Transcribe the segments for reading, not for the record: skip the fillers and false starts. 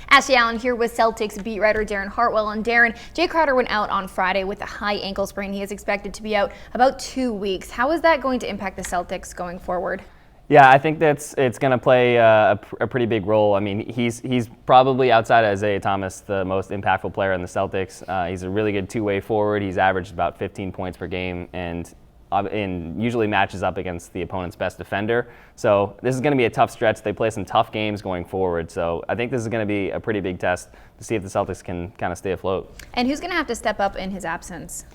Ashley Allen here with Celtics beat writer Darren Hartwell. And Darren, Jay Crowder went out on Friday with a high ankle sprain. He is expected to be out about 2 weeks. How is that going to impact the Celtics going forward? Yeah, I think it's going to play a pretty big role. I mean, he's probably, outside of Isaiah Thomas, the most impactful player in the Celtics. He's a really good two-way forward. He's averaged about 15 points per game and usually matches up against the opponent's best defender. So this is going to be a tough stretch. They play some tough games going forward. So I think this is going to be a pretty big test to see if the Celtics can kind of stay afloat. And who's going to have to step up in his absence?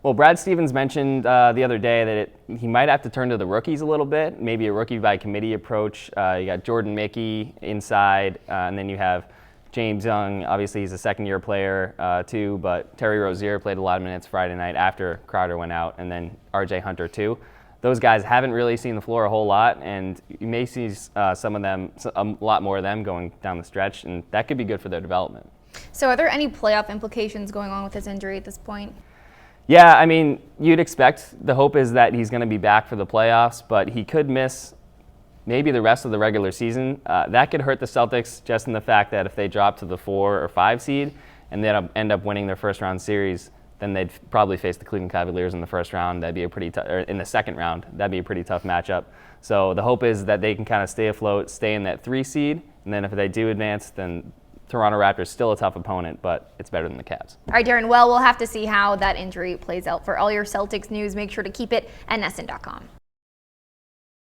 Well, Brad Stevens mentioned the other day that he might have to turn to the rookies a little bit, maybe a rookie by committee approach. You got Jordan Mickey inside, and then you have James Young. Obviously, he's a second-year player too, but Terry Rozier played a lot of minutes Friday night after Crowder went out, and then R.J. Hunter too. Those guys haven't really seen the floor a whole lot, and you may see some of them, a lot more of them going down the stretch, and that could be good for their development. So are there any playoff implications going on with his injury at this point? Yeah, I mean, you'd expect, the hope is that he's going to be back for the playoffs, but he could miss maybe the rest of the regular season. That could hurt the Celtics just in the fact that if they drop to the 4 or 5 seed and then end up winning their first round series, then they'd probably face the Cleveland Cavaliers in the first round. That'd be a pretty or in the second round. That'd be a pretty tough matchup. So the hope is that they can kind of stay afloat, stay in that 3 seed, and then if they do advance, then Toronto Raptors still a tough opponent, but it's better than the Cavs. All right, Darren, well, we'll have to see how that injury plays out. For all your Celtics news, make sure to keep it at NESN.com.